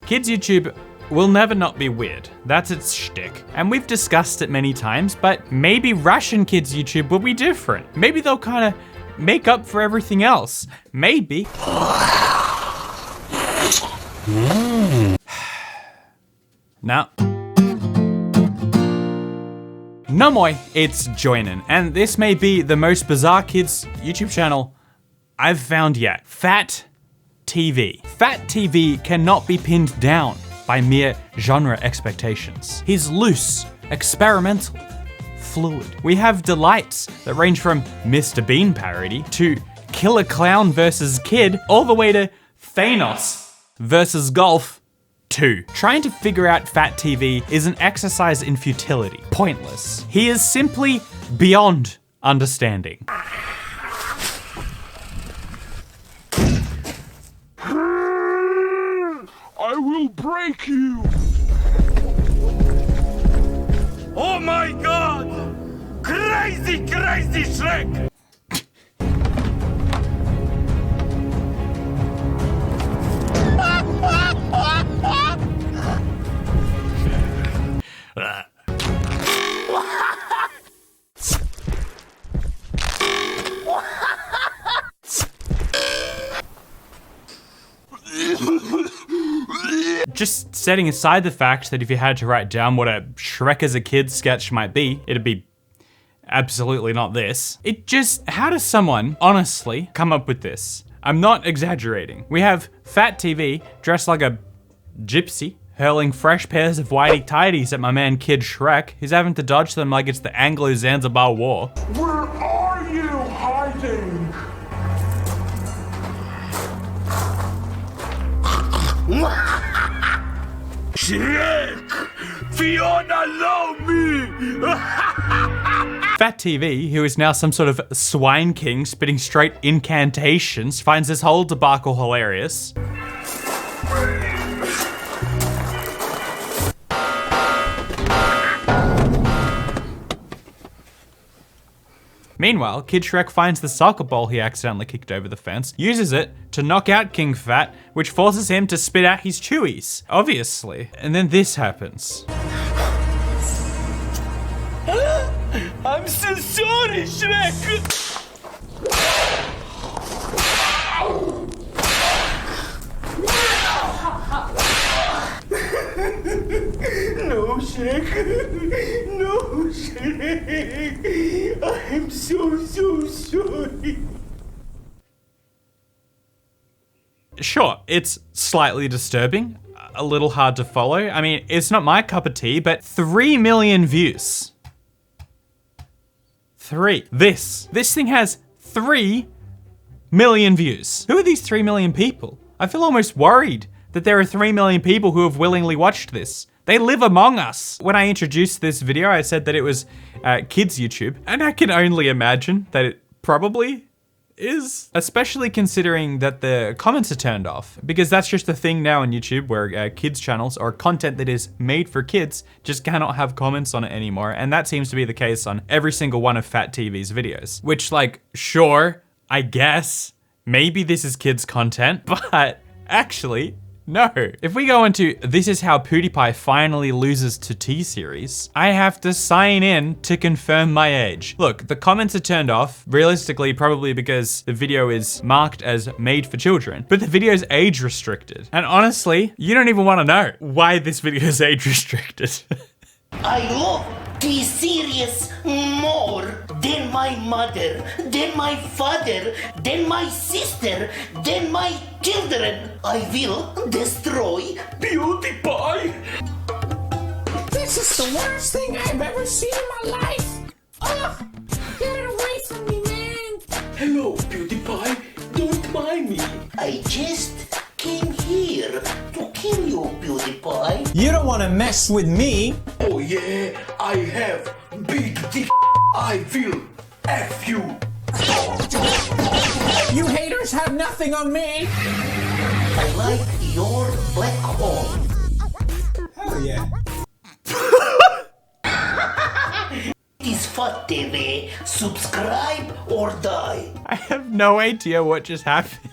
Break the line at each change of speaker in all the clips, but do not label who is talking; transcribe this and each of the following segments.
Kids YouTube will never not be weird. That's its shtick. And we've discussed it many times, but maybe Russian kids YouTube will be different. Maybe they'll kind of make up for everything else. Maybe. Now, Nomoy, it's Joinin, and this may be the most bizarre kids YouTube channel I've found yet. Fat TV. Fat TV cannot be pinned down by mere genre expectations. He's loose, experimental, fluid. We have delights that range from Mr. Bean parody to Killer Clown versus Kid, all the way to Thanos versus Golf 2. Trying to figure out Fat TV is an exercise in futility. Pointless. He is simply beyond understanding.
I will break you! Oh my god! Crazy, crazy Shrek!
Just setting aside the fact that if you had to write down what a Shrek as a kid sketch might be, it'd be absolutely not this. How does someone honestly come up with this? I'm not exaggerating. We have Fat TV dressed like a gypsy, hurling fresh pairs of whitey tidies at my man Kid Shrek, who's having to dodge them like it's the Anglo-Zanzibar War.
Where are you hiding? Shrek! Fiona, love me!
Fat TV, who is now some sort of swine king spitting straight incantations, finds this whole debacle hilarious. Meanwhile, Kid Shrek finds the soccer ball he accidentally kicked over the fence, uses it to knock out King Fat, which forces him to spit out his chewies, obviously. And then this happens.
I'm so sorry, Shrek! No, Shrek. No, Shrek. I'm so sorry.
Sure, it's slightly disturbing, a little hard to follow. I mean, it's not my cup of tea, but 3 million views. 3. This thing has 3 million views. Who are these 3 million people? I feel almost worried that there are 3 million people who have willingly watched this. They live among us. When I introduced this video, I said that it was kids YouTube, and I can only imagine that it probably is, especially considering that the comments are turned off, because that's just a thing now on YouTube where kids channels or content that is made for kids just cannot have comments on it anymore. And that seems to be the case on every single one of Fat TV's videos, which, like, sure, I guess maybe this is kids content, but actually, no. If we go into this is how PewDiePie finally loses to T-Series, I have to sign in to confirm my age. Look, the comments are turned off, realistically probably because the video is marked as made for children, but the video is age restricted. And honestly, you don't even want to know why this video is age restricted.
I love T-Series more than my mother, than my father, than my sister, than my children. I will destroy
PewDiePie!
This is the worst thing I've ever seen in my life! Ugh! Get it away from me, man!
Hello, PewDiePie. Don't mind me.
I just came here to kill you, PewDiePie.
You don't want to mess with me!
Oh yeah, I have big dick. I will F you.
You haters have nothing on me!
I like your black hole.
Hell yeah.
It is Fat TV. Subscribe or die.
I have no idea what just happened.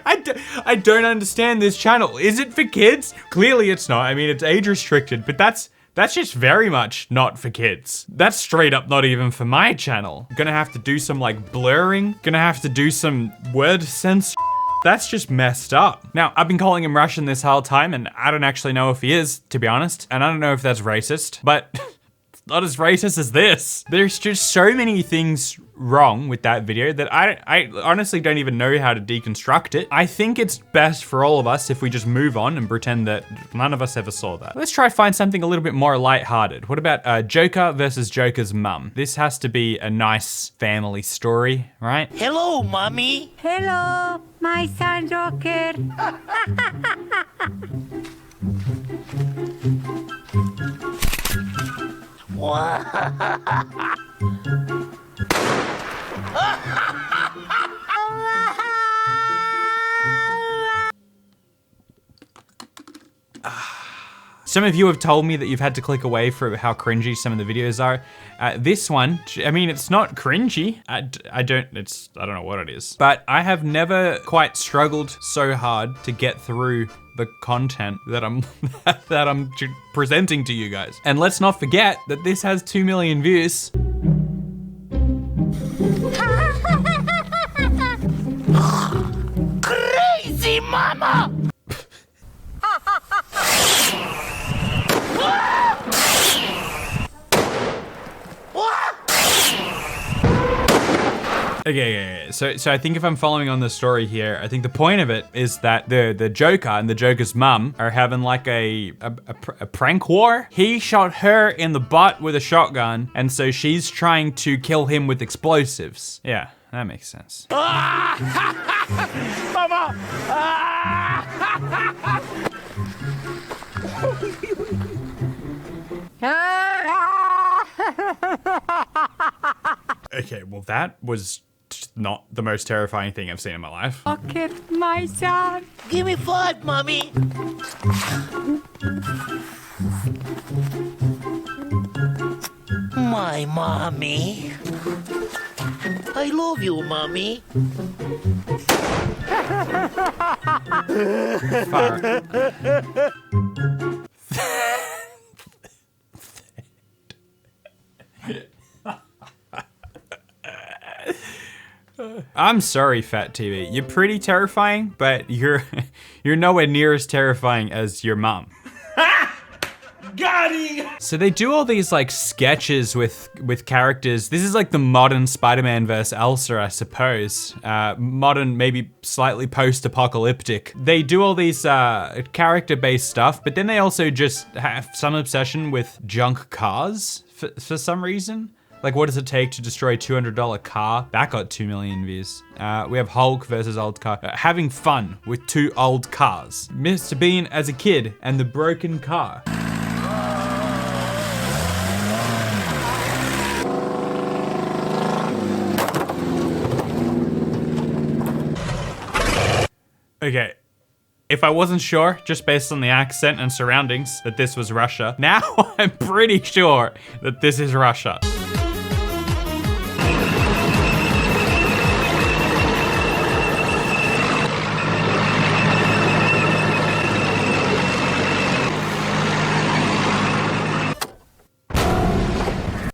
I don't understand this channel. Is it for kids? Clearly it's not. I mean, it's age restricted, but that's just very much not for kids. That's straight up not even for my channel. Gonna have to do some like blurring. Gonna have to do some word sense. That's just messed up. Now, I've been calling him Russian this whole time, and I don't actually know if he is, to be honest. And I don't know if that's racist, but it's not as racist as this. There's just so many things wrong with that video that I honestly don't even know how to deconstruct it. I think it's best for all of us if we just move on and pretend that none of us ever saw that. Let's try find something a little bit more lighthearted. What about Joker versus Joker's mum? This has to be a nice family story, right?
Hello, mommy.
Hello, my son Joker.
Some of you have told me that you've had to click away for how cringy some of the videos are. This one, I mean, it's not cringy. I don't know what it is. But I have never quite struggled so hard to get through the content that I'm presenting to you guys. And let's not forget that this has 2 million views.
Crazy mama.
Okay, so I think if I'm following on the story here, I think the point of it is that the Joker and the Joker's mum are having like a prank war. He shot her in the butt with a shotgun, and so she's trying to kill him with explosives. Yeah, that makes sense.
Mama.
Okay, well that was not the most terrifying thing I've seen in my life.
Joker, my son.
Give me 5, mommy. My mommy. I love you, mommy.
I'm sorry, Fat TV. You're pretty terrifying, but you're nowhere near as terrifying as your mom.
Got it!
So they do all these like sketches with characters. This is like the modern Spider-Man versus Elsa, I suppose. Modern, maybe slightly post-apocalyptic. They do all these character-based stuff, but then they also just have some obsession with junk cars for some reason. Like, what does it take to destroy a $200 car? That got 2 million views. We have Hulk versus old car. Having fun with 2 old cars. Mr. Bean as a kid and the broken car. Okay. If I wasn't sure, just based on the accent and surroundings, that this was Russia, now I'm pretty sure that this is Russia.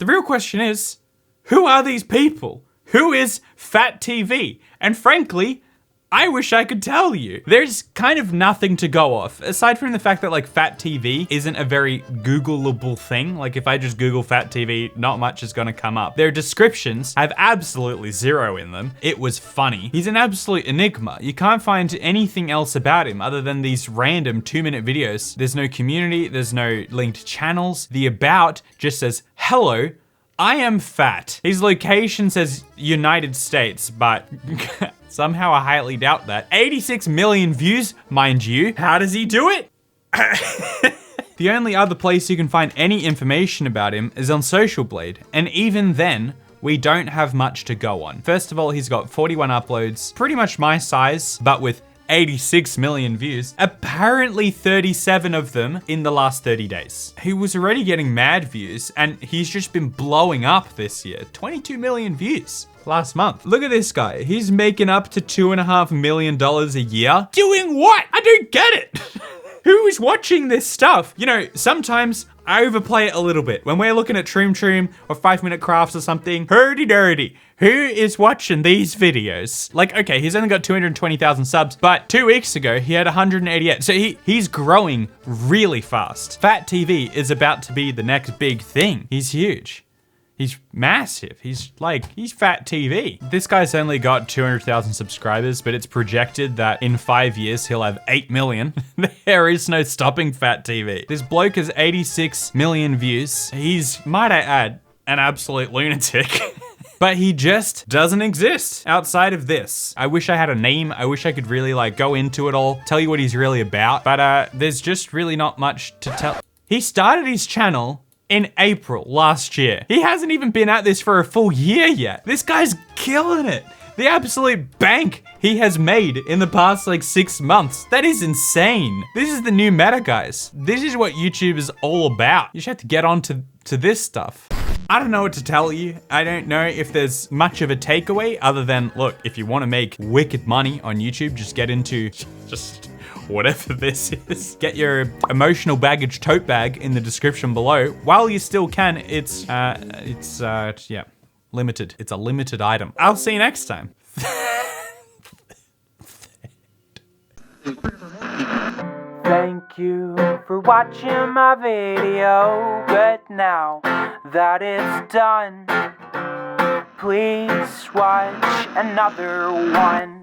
The real question is, who are these people? Who is Fat TV? And frankly, I wish I could tell you. There's kind of nothing to go off, aside from the fact that like Fat TV isn't a very Googleable thing. Like if I just Google Fat TV, not much is gonna come up. Their descriptions have absolutely 0 in them. It was funny. He's an absolute enigma. You can't find anything else about him other than these random 2-minute videos. There's no community, there's no linked channels. The about just says, hello, I am fat. His location says United States, but somehow I highly doubt that. 86 million views, mind you. How does he do it? The only other place you can find any information about him is on Social Blade, and even then, we don't have much to go on. First of all, he's got 41 uploads, pretty much my size, but with 86 million views. Apparently 37 of them in the last 30 days. He was already getting mad views and he's just been blowing up this year. 22 million views last month. Look at this guy. He's making up to $2.5 million a year. Doing what? I don't get it. Who is watching this stuff? You know, sometimes I overplay it a little bit. When we're looking at Troom or 5 Minute Crafts or something, hurdy-durdy. Who is watching these videos? Like, okay, he's only got 220,000 subs, but 2 weeks ago, he had 188. So he's growing really fast. Fat TV is about to be the next big thing. He's huge. He's massive. He's Fat TV. This guy's only got 200,000 subscribers, but it's projected that in 5 years, he'll have 8 million. There is no stopping Fat TV. This bloke has 86 million views. He's, might I add, an absolute lunatic. But he just doesn't exist outside of this. I wish I had a name. I wish I could really like go into it all, tell you what he's really about. But there's just really not much to tell. He started his channel in April last year. He hasn't even been at this for a full year yet. This guy's killing it. The absolute bank he has made in the past like 6 months. That is insane. This is the new meta, guys. This is what YouTube is all about. You just have to get on to this stuff. I don't know what to tell you. I don't know if there's much of a takeaway other than, look, if you want to make wicked money on YouTube, just get into just whatever this is. Get your emotional baggage tote bag in the description below. While you still can, it's limited. It's a limited item. I'll see you next time.
Thank you for watching my video, but now that it's done, please watch another one.